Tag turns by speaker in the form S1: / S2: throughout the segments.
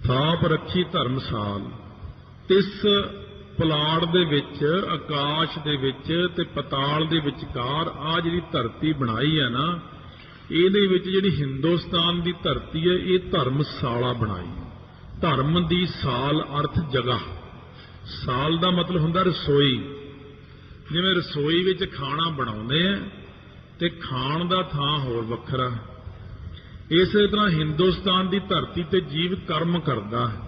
S1: ਥਾਪ ਰੱਖੀ ਧਰਮਸਾਲ। ਤਿਸ ਪੁਲਾੜ ਦੇ ਵਿੱਚ, ਆਕਾਸ਼ ਦੇ ਵਿੱਚ ਤੇ ਪਤਾਲ ਦੇ ਵਿਚਕਾਰ ਆ ਜਿਹੜੀ ਧਰਤੀ ਬਣਾਈ ਹੈ ਨਾ, ਇਹਦੇ ਵਿੱਚ ਜਿਹੜੀ ਹਿੰਦੁਸਤਾਨ ਦੀ ਧਰਤੀ ਹੈ ਇਹ ਧਰਮਸ਼ਾਲਾ ਬਣਾਈ। ਧਰਮ ਦੀ ਸਾਲ ਅਰਥ ਜਗ੍ਹਾ। ਸਾਲ ਦਾ ਮਤਲਬ ਹੁੰਦਾ ਰਸੋਈ। ਜਿਵੇਂ ਰਸੋਈ ਵਿੱਚ ਖਾਣਾ ਬਣਾਉਂਦੇ ਆ ਤੇ ਖਾਣ ਦਾ ਥਾਂ ਹੋਰ ਵੱਖਰਾ। ਇਸੇ ਤਰ੍ਹਾਂ ਹਿੰਦੁਸਤਾਨ ਦੀ ਧਰਤੀ ਤੇ ਜੀਵ ਕਰਮ ਕਰਦਾ ਹੈ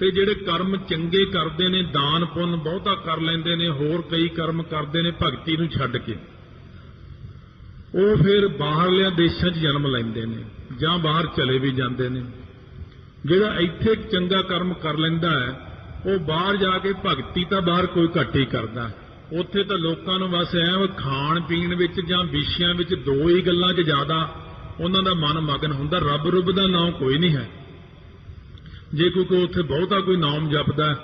S1: ਤੇ ਜਿਹੜੇ ਕਰਮ ਚੰਗੇ ਕਰਦੇ ਨੇ, ਦਾਨ ਪੁੰਨ ਬਹੁਤਾ ਕਰ ਲੈਂਦੇ ਨੇ, ਹੋਰ ਕਈ ਕਰਮ ਕਰਦੇ ਨੇ ਭਗਤੀ ਨੂੰ ਛੱਡ ਕੇ, ਉਹ ਫਿਰ ਬਾਹਰਲਿਆਂ ਦੇਸ਼ਾਂ 'ਚ ਜਨਮ ਲੈਂਦੇ ਨੇ ਜਾਂ ਬਾਹਰ ਚਲੇ ਵੀ ਜਾਂਦੇ ਨੇ। ਜਿਹੜਾ ਇੱਥੇ ਚੰਗਾ ਕਰਮ ਕਰ ਲੈਂਦਾ ਹੈ ਉਹ ਬਾਹਰ ਜਾ ਕੇ ਭਗਤੀ ਤਾਂ ਬਾਹਰ ਕੋਈ ਘੱਟ ਹੀ ਕਰਦਾ। ਉੱਥੇ ਤਾਂ ਲੋਕਾਂ ਨੂੰ ਬਸ ਐ ਖਾਣ ਪੀਣ ਵਿੱਚ ਜਾਂ ਵਿਸ਼ਿਆਂ ਵਿੱਚ ਦੋ ਹੀ ਗੱਲਾਂ 'ਚ ਜ਼ਿਆਦਾ ਉਹਨਾਂ ਦਾ ਮਨ ਮਗਨ ਹੁੰਦਾ। ਰੱਬ ਰੁੱਬ ਦਾ ਨਾਮ ਕੋਈ ਨਹੀਂ ਹੈ। ਜੇ ਕੋਈ ਉੱਥੇ ਬਹੁਤਾ ਕੋਈ ਨਾਮ ਜਪਦਾ,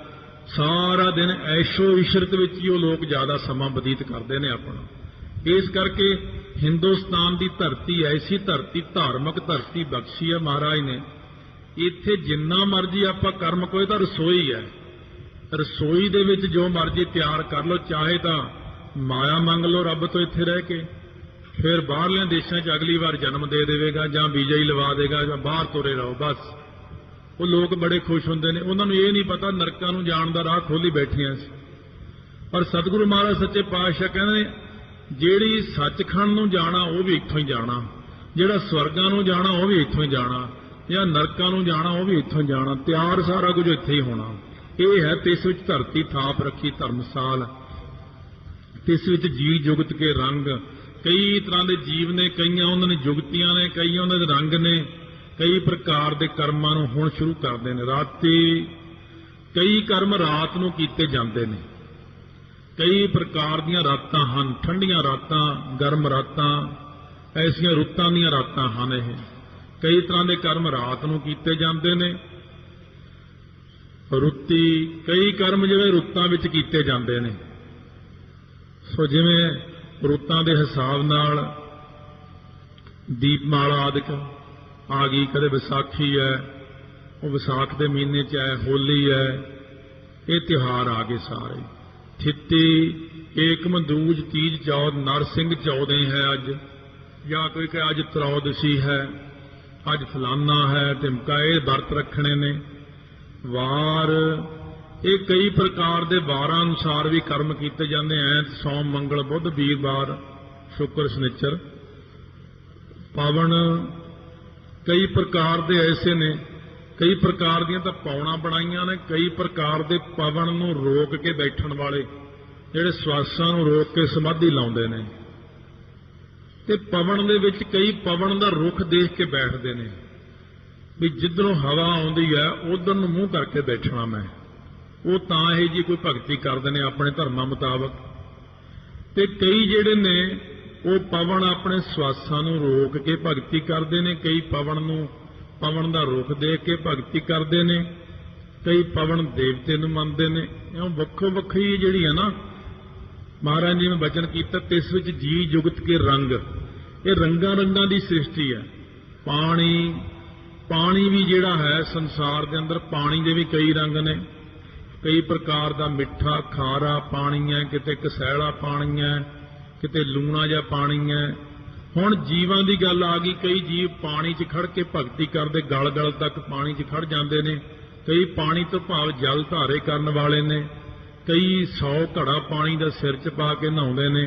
S1: ਸਾਰਾ ਦਿਨ ਐਸ਼ੋ ਇਸ਼ਰਤ ਵਿੱਚ ਹੀ ਉਹ ਲੋਕ ਜ਼ਿਆਦਾ ਸਮਾਂ ਬਤੀਤ ਕਰਦੇ ਨੇ ਆਪਣਾ। ਇਸ ਕਰਕੇ ਹਿੰਦੁਸਤਾਨ ਦੀ ਧਰਤੀ ਐਸੀ ਧਰਤੀ, ਧਾਰਮਿਕ ਧਰਤੀ ਬਖਸ਼ੀ ਹੈ ਮਹਾਰਾਜ ਨੇ। ਇੱਥੇ ਜਿੰਨਾ ਮਰਜ਼ੀ ਆਪਾਂ ਕਰਮ ਕੋਈ ਤਾਂ ਰਸੋਈ ਹੈ, ਰਸੋਈ ਦੇ ਵਿੱਚ ਜੋ ਮਰਜ਼ੀ ਤਿਆਰ ਕਰ ਲਓ, ਚਾਹੇ ਤਾਂ ਮਾਇਆ ਮੰਗ ਲਓ ਰੱਬ ਤੋਂ ਇੱਥੇ ਰਹਿ ਕੇ, ਫਿਰ ਬਾਹਰਲੇ ਦੇਸ਼ਾਂ 'ਚ ਅਗਲੀ ਵਾਰ ਜਨਮ ਦੇ ਦੇਵੇਗਾ ਜਾਂ ਵੀਜ਼ਾ ਹੀ ਲਵਾ ਦੇਗਾ ਜਾਂ ਬਾਹਰ ਤੁਰੇ ਰਹੋ ਬਸ। ਉਹ ਲੋਕ ਬੜੇ ਖੁਸ਼ ਹੁੰਦੇ ਨੇ। ਉਹਨਾਂ ਨੂੰ ਇਹ ਨਹੀਂ ਪਤਾ ਨਰਕਾਂ ਨੂੰ ਜਾਣ ਦਾ ਰਾਹ ਖੋਲੀ ਬੈਠੀਆਂ ਸੀ। ਪਰ ਸਤਿਗੁਰੂ ਮਹਾਰਾਜ ਸੱਚੇ ਪਾਤਸ਼ਾਹ ਕਹਿੰਦੇ ਜਿਹੜੀ ਸੱਚਖੰਡ ਨੂੰ ਜਾਣਾ ਉਹ ਵੀ ਇੱਥੋਂ ਹੀ ਜਾਣਾ, ਜਿਹੜਾ ਸਵਰਗਾਂ ਨੂੰ ਜਾਣਾ ਉਹ ਵੀ ਇੱਥੋਂ ਹੀ ਜਾਣਾ, ਜਾਂ ਨਰਕਾਂ ਨੂੰ ਜਾਣਾ ਉਹ ਵੀ ਇੱਥੋਂ ਹੀ ਜਾਣਾ। ਤਿਆਰ ਸਾਰਾ ਕੁਝ ਇੱਥੇ ਹੀ ਹੋਣਾ। ਇਹ ਹੈ ਤਿਸ ਵਿੱਚ ਧਰਤੀ ਥਾਪ ਰੱਖੀ ਧਰਮਸਾਲ। ਤਿਸ ਵਿੱਚ ਜੀ ਜੁਗਤ ਕੇ ਰੰਗ। ਕਈ ਤਰ੍ਹਾਂ ਦੇ ਜੀਵ ਨੇ, ਕਈਆਂ ਉਹਨਾਂ ਨੇ ਜੁਗਤੀਆਂ ਨੇ, ਕਈਆਂ ਉਹਨਾਂ ਦੇ ਰੰਗ ਨੇ। ਕਈ ਪ੍ਰਕਾਰ ਦੇ ਕਰਮਾਂ ਨੂੰ ਹੁਣ ਸ਼ੁਰੂ ਕਰਦੇ ਨੇ। ਰਾਤੀ ਕਈ ਕਰਮ ਰਾਤ ਨੂੰ ਕੀਤੇ ਜਾਂਦੇ ਨੇ। ਕਈ ਪ੍ਰਕਾਰ ਦੀਆਂ ਰਾਤਾਂ ਹਨ, ਠੰਡੀਆਂ ਰਾਤਾਂ, ਗਰਮ ਰਾਤਾਂ, ਐਸੀਆਂ ਰੁੱਤਾਂ ਦੀਆਂ ਰਾਤਾਂ ਹਨ। ਇਹ ਕਈ ਤਰ੍ਹਾਂ ਦੇ ਕਰਮ ਰਾਤ ਨੂੰ ਕੀਤੇ ਜਾਂਦੇ ਨੇ। ਰੁੱਤੀ ਕਈ ਕਰਮ ਜਿਹੜੇ ਰੁੱਤਾਂ ਵਿੱਚ ਕੀਤੇ ਜਾਂਦੇ ਨੇ। ਸੋ ਜਿਵੇਂ ਰੁੱਤਾਂ ਦੇ ਹਿਸਾਬ ਨਾਲ ਦੀਪਮਾਲਾ ਆਦਿਕ ਆ ਗਈ, ਕਦੇ ਵਿਸਾਖੀ ਹੈ, ਉਹ ਵਿਸਾਖ ਦੇ ਮਹੀਨੇ 'ਚ ਹੈ, ਹੋਲੀ ਹੈ, ਇਹ ਤਿਉਹਾਰ ਆ ਗਏ ਸਾਰੇ। ਥਿੱਤੀ, ਏਕਮ, ਦੂਜ, ਤੀਜ, ਚੌਥ, ਨਰਸਿੰਘ ਚੌਦੇ ਹੈ ਅੱਜ, ਜਾਂ ਕੋਈ ਕਹੇ ਅੱਜ ਤਰੋਦਸ਼ੀ ਹੈ, ਅੱਜ ਫਲਾਨਾ ਹੈ, ਢਿਮਕਾ, ਇਹ ਵਰਤ ਰੱਖਣੇ ਨੇ। ਵਾਰ ਇਹ ਕਈ ਪ੍ਰਕਾਰ ਦੇ ਵਾਰਾਂ ਅਨੁਸਾਰ ਵੀ ਕਰਮ ਕੀਤੇ ਜਾਂਦੇ। ਐਤ, ਸੋਮ, ਮੰਗਲ, ਬੁੱਧ, ਵੀਰਵਾਰ, ਸ਼ੁੱਕਰ, ਸ਼ਨਿਚਰ। ਪਵਨ ਕਈ ਪ੍ਰਕਾਰ ਦੇ ਐਸੇ ਨੇ, ਕਈ ਪ੍ਰਕਾਰ ਦੀਆਂ ਤਾਂ ਪੌਣਾ ਬਣਾਈਆਂ ਨੇ, ਕਈ ਪ੍ਰਕਾਰ ਦੇ ਪਵਨ ਨੂੰ ਰੋਕ ਕੇ ਬੈਠਣ ਵਾਲੇ, ਜਿਹੜੇ ਸਵਾਸਾਂ ਨੂੰ ਰੋਕ ਕੇ ਸਮਾਧੀ ਲਾਉਂਦੇ ਨੇ। ਤੇ ਪਵਨ ਦੇ ਵਿੱਚ ਕਈ ਪਵਨ ਦਾ ਰੁਖ ਦੇਖ ਕੇ ਬੈਠਦੇ ਨੇ ਵੀ ਜਿੱਧਰੋਂ ਹਵਾ ਆਉਂਦੀ ਹੈ ਉਧਰ ਨੂੰ ਮੂੰਹ ਕਰਕੇ ਬੈਠਣਾ ਮੈਂ। ਉਹ ਤਾਂ ਇਹ ਜੀ ਕੋਈ ਭਗਤੀ ਕਰਦੇ ਨੇ ਆਪਣੇ ਧਰਮਾਂ ਮੁਤਾਬਕ। ਤੇ ਕਈ ਜਿਹੜੇ ਨੇ ਉਹ ਪਵਨ ਆਪਣੇ ਸਵਾਸਾਂ ਨੂੰ ਰੋਕ ਕੇ ਭਗਤੀ ਕਰਦੇ ਨੇ, ਕਈ ਪਵਨ ਨੂੰ, ਪਵਨ ਦਾ ਰੁਖ ਦੇਖ ਕੇ ਭਗਤੀ ਕਰਦੇ ਨੇ, ਕਈ ਪਵਨ ਦੇਵਤੇ ਨੂੰ ਮੰਨਦੇ ਨੇ। ਇਉਂ ਵੱਖੋ ਵੱਖਰੀ ਜਿਹੜੀ ਹੈ ਨਾ, ਮਹਾਰਾਜ ਜੀ ਨੇ ਬਚਨ ਕੀਤਾ ਤਿਸ ਵਿੱਚ ਜੀ ਜੁਗਤ ਕੇ ਰੰਗ। ਇਹ ਰੰਗਾਂ ਰੰਗਾਂ ਦੀ ਸ੍ਰਿਸ਼ਟੀ ਹੈ। ਪਾਣੀ, ਪਾਣੀ ਵੀ ਜਿਹੜਾ ਹੈ ਸੰਸਾਰ ਦੇ ਅੰਦਰ, ਪਾਣੀ ਦੇ ਵੀ ਕਈ ਰੰਗ ਨੇ। ਕਈ ਪ੍ਰਕਾਰ ਦਾ ਮਿੱਠਾ ਖਾਰਾ ਪਾਣੀ ਹੈ, ਕਿਤੇ ਕਸੈਲਾ ਪਾਣੀ ਹੈ, ਕਿਤੇ ਲੂਣਾ ਜਿਹਾ ਪਾਣੀ ਹੈ। ਹੁਣ ਜੀਵਾਂ ਦੀ ਗੱਲ ਆ ਗਈ। ਕਈ ਜੀਵ ਪਾਣੀ 'ਚ ਖੜ ਕੇ ਭਗਤੀ ਕਰਦੇ, ਗਲ ਗਲ ਤੱਕ ਪਾਣੀ 'ਚ ਖੜ ਜਾਂਦੇ ਨੇ। ਕਈ ਪਾਣੀ ਤੋਂ ਭਾਵ ਜਲ ਧਾਰੇ ਕਰਨ ਵਾਲੇ ਨੇ। ਕਈ 100 ਘੜਾ ਪਾਣੀ ਦਾ ਸਿਰ 'ਚ ਪਾ ਕੇ ਨਹਾਉਂਦੇ ਨੇ।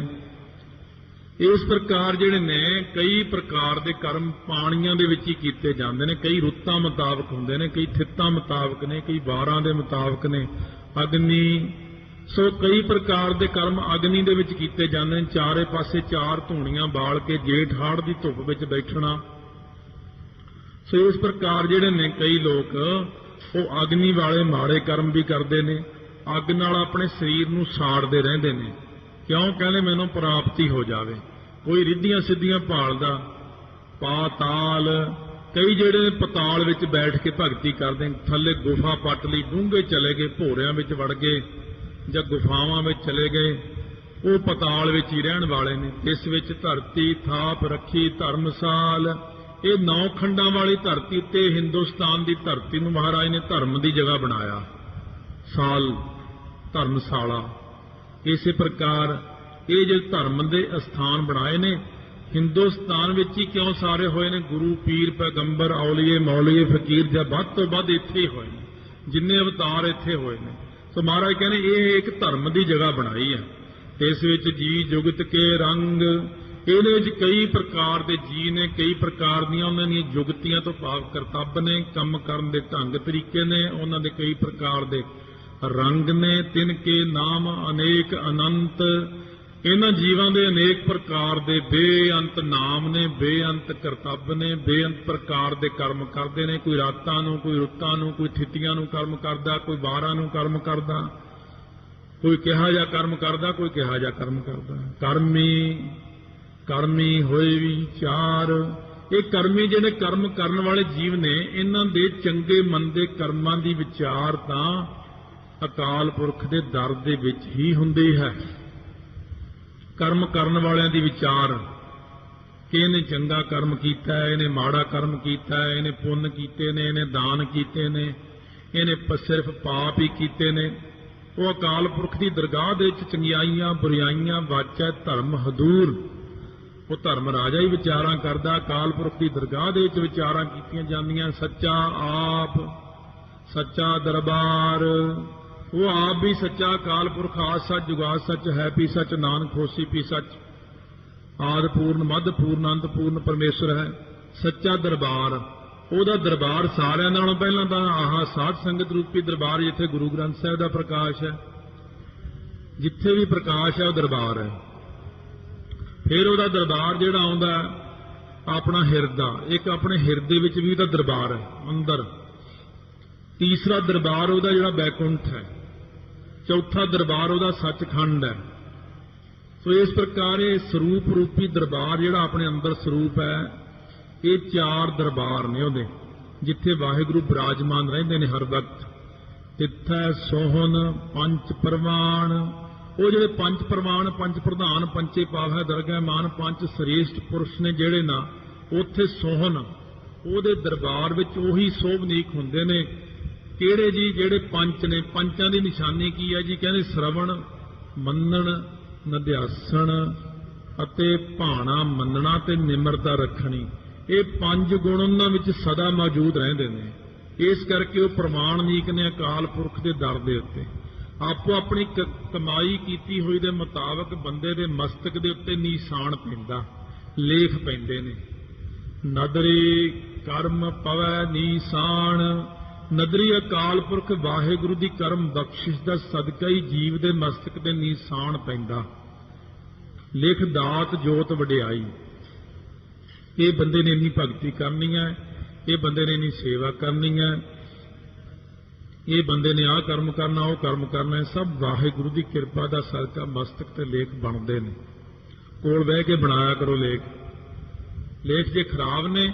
S1: ਇਸ ਪ੍ਰਕਾਰ ਜਿਹੜੇ ਨੇ ਕਈ ਪ੍ਰਕਾਰ ਦੇ ਕਰਮ ਪਾਣੀਆਂ ਦੇ ਵਿੱਚ ਹੀ ਕੀਤੇ ਜਾਂਦੇ ਨੇ। ਕਈ ਰੁੱਤਾਂ ਮੁਤਾਬਕ ਹੁੰਦੇ ਨੇ, ਕਈ ਥਿੱਤਾਂ ਮੁਤਾਬਕ ਨੇ, ਕਈ ਵਾਰਾਂ ਦੇ ਮੁਤਾਬਕ ਨੇ। ਅਗਨੀ, ਸੋ ਕਈ ਪ੍ਰਕਾਰ ਦੇ ਕਰਮ ਅਗਨੀ ਦੇ ਵਿੱਚ ਕੀਤੇ ਜਾਂਦੇ ਨੇ। ਚਾਰੇ ਪਾਸੇ 4 ਧੂਣੀਆਂ ਬਾਲ ਕੇ ਜੇਠ ਹਾੜ ਦੀ ਧੁੱਪ ਵਿੱਚ ਬੈਠਣਾ। ਸੋ ਇਸ ਪ੍ਰਕਾਰ ਜਿਹੜੇ ਨੇ ਕਈ ਲੋਕ ਉਹ ਅਗਨੀ ਵਾਲੇ ਮਾੜੇ ਕਰਮ ਵੀ ਕਰਦੇ ਨੇ। ਅੱਗ ਨਾਲ ਆਪਣੇ ਸਰੀਰ ਨੂੰ ਸਾੜਦੇ ਰਹਿੰਦੇ ਨੇ। ਕਿਉਂ? ਕਹਿੰਦੇ ਮੈਨੂੰ ਪ੍ਰਾਪਤੀ ਹੋ ਜਾਵੇ। ਕੋਈ ਰਿੱਧੀਆਂ ਸਿੱਧੀਆਂ ਭਾਲਦਾ। ਪਾਤਾਲ, ਕਈ ਜਿਹੜੇ ਪਤਾਲ ਵਿੱਚ ਬੈਠ ਕੇ ਭਗਤੀ ਕਰਦੇ ਨੇ। ਥੱਲੇ ਗੁਫਾ ਪੱਟ ਲਈ, ਡੂੰਘੇ ਚਲੇ ਗਏ, ਭੋਰਿਆਂ ਵਿੱਚ ਵੜ ਗਏ ਜਾਂ ਗੁਫਾਵਾਂ ਵਿੱਚ ਚਲੇ ਗਏ, ਉਹ ਪਤਾਲ ਵਿੱਚ ਹੀ ਰਹਿਣ ਵਾਲੇ ਨੇ। ਇਸ ਵਿੱਚ ਧਰਤੀ ਥਾਪ ਰੱਖੀ ਧਰਮਸਾਲ। ਇਹ 9 ਖੰਡਾਂ ਵਾਲੀ ਧਰਤੀ ਉੱਤੇ ਹਿੰਦੁਸਤਾਨ ਦੀ ਧਰਤੀ ਨੂੰ ਮਹਾਰਾਜ ਨੇ ਧਰਮ ਦੀ ਜਗ੍ਹਾ ਬਣਾਇਆ। ਸਾਲ ਧਰਮਸ਼ਾਲਾ। ਇਸੇ ਪ੍ਰਕਾਰ ਇਹ ਜਿਹੜੇ ਧਰਮ ਦੇ ਅਸਥਾਨ ਬਣਾਏ ਨੇ ਹਿੰਦੁਸਤਾਨ ਵਿੱਚ ਹੀ ਕਿਉਂ ਸਾਰੇ ਹੋਏ ਨੇ? ਗੁਰੂ ਪੀਰ ਪੈਗੰਬਰ ਔਲੀਏ ਮੌਲੀਏ ਫਕੀਰ ਜਾਂ ਵੱਧ ਤੋਂ ਵੱਧ ਇੱਥੇ ਹੀ ਹੋਏ ਨੇ, ਜਿੰਨੇ ਅਵਤਾਰ ਇੱਥੇ ਹੋਏ ਨੇ। ਸੋ ਮਹਾਰਾਜ ਕਹਿੰਦੇ ਇਹ ਇੱਕ ਧਰਮ ਦੀ ਜਗ੍ਹਾ ਬਣਾਈ ਹੈ। ਇਸ ਵਿੱਚ ਜੀ ਜੁਗਤ ਕੇ ਰੰਗ, ਇਹਦੇ ਵਿੱਚ ਕਈ ਪ੍ਰਕਾਰ ਦੇ ਜੀ ਨੇ, ਕਈ ਪ੍ਰਕਾਰ ਦੀਆਂ ਉਹਨਾਂ ਦੀਆਂ ਜੁਗਤੀਆਂ ਤੋਂ ਭਾਵ ਕਰਤੱਵ ਨੇ, ਕੰਮ ਕਰਨ ਦੇ ਢੰਗ ਤਰੀਕੇ ਨੇ, ਉਹਨਾਂ ਦੇ ਕਈ ਪ੍ਰਕਾਰ ਦੇ ਰੰਗ ਨੇ। ਤਿਨ ਕੇ ਨਾਮ ਅਨੇਕ ਅਨੰਤ, ਇਹਨਾਂ ਜੀਵਾਂ ਦੇ ਅਨੇਕ ਪ੍ਰਕਾਰ ਦੇ ਬੇਅੰਤ ਨਾਮ ਨੇ, ਬੇਅੰਤ ਕਰਤੱਵ ਨੇ, ਬੇਅੰਤ ਪ੍ਰਕਾਰ ਦੇ ਕਰਮ ਕਰਦੇ ਨੇ। ਕੋਈ ਰਾਤਾਂ ਨੂੰ, ਕੋਈ ਰੁੱਤਾਂ ਨੂੰ, ਕੋਈ ਥਿਤੀਆਂ ਨੂੰ ਕਰਮ ਕਰਦਾ, ਕੋਈ ਵਾਰਾਂ ਨੂੰ ਕਰਮ ਕਰਦਾ, ਕੋਈ ਕਿਹਾ ਜਾ ਕਰਮ ਕਰਦਾ, ਕੋਈ ਕਿਹਾ ਜਾ ਕਰਮ ਕਰਦਾ। ਕਰਮੀ ਹੋਏ ਵਿਚਾਰ, ਇਹ ਕਰਮੀ ਜਿਹੜੇ ਕਰਮ ਕਰਨ ਵਾਲੇ ਜੀਵ ਨੇ, ਇਹਨਾਂ ਦੇ ਚੰਗੇ ਮੰਦੇ ਕਰਮਾਂ ਦੀ ਵਿਚਾਰ ਤਾਂ ਅਕਾਲ ਪੁਰਖ ਦੇ ਦਰ ਦੇ ਵਿੱਚ ਹੀ ਹੁੰਦੀ ਹੈ। ਕਰਮ ਕਰਨ ਵਾਲਿਆਂ ਦੀ ਵਿਚਾਰ ਕਿ ਇਹਨੇ ਚੰਗਾ ਕਰਮ ਕੀਤਾ ਹੈ, ਇਹਨੇ ਮਾੜਾ ਕਰਮ ਕੀਤਾ ਹੈ, ਇਹਨੇ ਪੁੰਨ ਕੀਤੇ ਨੇ, ਇਹਨੇ ਦਾਨ ਕੀਤੇ ਨੇ, ਇਹਨੇ ਸਿਰਫ ਪਾਪ ਹੀ ਕੀਤੇ ਨੇ, ਉਹ ਅਕਾਲ ਪੁਰਖ ਦੀ ਦਰਗਾਹ ਦੇ ਵਿੱਚ ਚੰਗਿਆਈਆਂ ਬੁਰਾਈਆਂ ਵਾਚੈ ਧਰਮ ਹਦੂਰ, ਉਹ ਧਰਮ ਰਾਜਾ ਹੀ ਵਿਚਾਰਾਂ ਕਰਦਾ। ਅਕਾਲ ਪੁਰਖ ਦੀ ਦਰਗਾਹ ਦੇ ਵਿੱਚ ਵਿਚਾਰਾਂ ਕੀਤੀਆਂ ਜਾਂਦੀਆਂ। ਸੱਚਾ ਆਪ, ਸੱਚਾ ਦਰਬਾਰ, ਉਹ ਆਪ ਵੀ ਸੱਚਾ ਅਕਾਲ ਪੁਰਖ ਆਦ ਸੱਚ ਜੁਗਾਦ ਸੱਚ ਹੈ ਵੀ ਸੱਚ ਨਾਨਕ ਹੋਸੀ ਵੀ ਸੱਚ, ਆਦ ਪੂਰਨ ਮੱਧ ਪੂਰਨ ਅੰਤ ਪੂਰਨ ਪਰਮੇਸ਼ਰ ਹੈ। ਸੱਚਾ ਦਰਬਾਰ, ਉਹਦਾ ਦਰਬਾਰ ਸਾਰਿਆਂ ਨਾਲੋਂ ਪਹਿਲਾਂ ਤਾਂ ਆਹ ਸਾਧ ਸੰਗਤ ਰੂਪੀ ਦਰਬਾਰ, ਜਿੱਥੇ ਗੁਰੂ ਗ੍ਰੰਥ ਸਾਹਿਬ ਦਾ ਪ੍ਰਕਾਸ਼ ਹੈ, ਜਿੱਥੇ ਵੀ ਪ੍ਰਕਾਸ਼ ਹੈ ਉਹ ਦਰਬਾਰ ਹੈ। ਫਿਰ ਉਹਦਾ ਦਰਬਾਰ ਜਿਹੜਾ ਆਉਂਦਾ ਆਪਣਾ ਹਿਰਦਾ, ਇੱਕ ਆਪਣੇ ਹਿਰਦੇ ਵਿੱਚ ਵੀ ਉਹਦਾ ਦਰਬਾਰ ਹੈ ਅੰਦਰ। ਤੀਸਰਾ ਦਰਬਾਰ ਉਹਦਾ ਜਿਹੜਾ ਬੈਕੁੰਠ ਹੈ। ਚੌਥਾ ਦਰਬਾਰ ਉਹਦਾ ਸੱਚਖੰਡ ਹੈ। ਸੋ ਇਸ ਪ੍ਰਕਾਰ ਇਹ ਸਰੂਪ ਰੂਪੀ ਦਰਬਾਰ ਜਿਹੜਾ ਆਪਣੇ ਅੰਦਰ ਸਰੂਪ ਹੈ, ਇਹ 4 ਦਰਬਾਰ ਨੇ ਉਹਦੇ, ਜਿੱਥੇ ਵਾਹਿਗੁਰੂ ਬਿਰਾਜਮਾਨ ਰਹਿੰਦੇ ਨੇ ਹਰ ਵਕਤ। ਤਿੱਥੈ ਸੋਹਣ ਪੰਜ ਪ੍ਰਵਾਨ, ਉਹ ਜਿਹੜੇ ਪੰਜ ਪ੍ਰਵਾਨ, ਪੰਜ ਪ੍ਰਧਾਨ, ਪੰਚੇ ਪਾਵੈ ਦਰਗਹਿ ਮਾਨ, ਪੰਜ ਸ੍ਰੇਸ਼ਟ ਪੁਰਸ਼ ਨੇ ਜਿਹੜੇ ਨਾ, ਉੱਥੇ ਸੋਹਣ ਉਹਦੇ ਦਰਬਾਰ ਵਿੱਚ ਉਹੀ ਸੋਭਨੀਕ ਹੁੰਦੇ ਨੇ। ਕਿਹੜੇ ਜੀ? ਜਿਹੜੇ ਪੰਜ ਨੇ। ਪੰਚਾਂ ਦੀ ਨਿਸ਼ਾਨੀ ਕੀ ਹੈ ਜੀ? ਕਹਿੰਦੇ ਸ਼ਰਵਣ, ਮੰਨਣ, ਨਿਧਿਆਸਣ ਅਤੇ ਭਾਣਾ ਮੰਨਣਾ ਤੇ ਨਿਮਰਤਾ ਰੱਖਣੀ। ਇਹ 5 ਗੁਣ ਉਹਨਾਂ ਵਿੱਚ ਸਦਾ ਮੌਜੂਦ ਰਹਿੰਦੇ ਨੇ। ਇਸ ਕਰਕੇ ਉਹ ਪ੍ਰਮਾਣਿਕ ਨੇ ਅਕਾਲ ਪੁਰਖ ਦੇ ਦਰ ਦੇ ਉੱਤੇ। ਆਪੋ ਆਪਣੀ ਕਮਾਈ ਕੀਤੀ ਹੋਈ ਦੇ ਮੁਤਾਬਕ ਬੰਦੇ ਦੇ ਮਸਤਕ ਦੇ ਉੱਤੇ ਨਿਸ਼ਾਨ ਪੈਂਦਾ, ਲੇਖ ਪੈਂਦੇ ਨੇ। ਨਦਰੀ ਕਰਮ ਪਵੈ ਨਿਸ਼ਾਨ, ਨਦਰੀ ਅਕਾਲ ਪੁਰਖ ਵਾਹਿਗੁਰੂ ਦੀ ਕਰਮ ਬਖਸ਼ਿਸ਼ ਦਾ ਸਦਕਾ ਹੀ ਜੀਵ ਦੇ ਮਸਤਕ ਤੇ ਨਿਸ਼ਾਨ ਪੈਂਦਾ। ਲਿਖ ਦਾਤ ਜੋਤ ਵਡਿਆਈ, ਇਹ ਬੰਦੇ ਨੇ ਇੰਨੀ ਭਗਤੀ ਕਰਨੀ ਹੈ, ਇਹ ਬੰਦੇ ਨੇ ਇੰਨੀ ਸੇਵਾ ਕਰਨੀ ਹੈ, ਇਹ ਬੰਦੇ ਨੇ ਆਹ ਕਰਮ ਕਰਨਾ, ਉਹ ਕਰਮ ਕਰਨਾ, ਸਭ ਵਾਹਿਗੁਰੂ ਦੀ ਕਿਰਪਾ ਦਾ ਸਦਕਾ ਮਸਤਕ ਤੇ ਲੇਖ ਬਣਦੇ ਨੇ। ਕੋਲ ਬਹਿ ਕੇ ਬਣਾਇਆ ਕਰੋ ਲੇਖ। ਲੇਖ ਜੇ ਖਰਾਬ ਨੇ,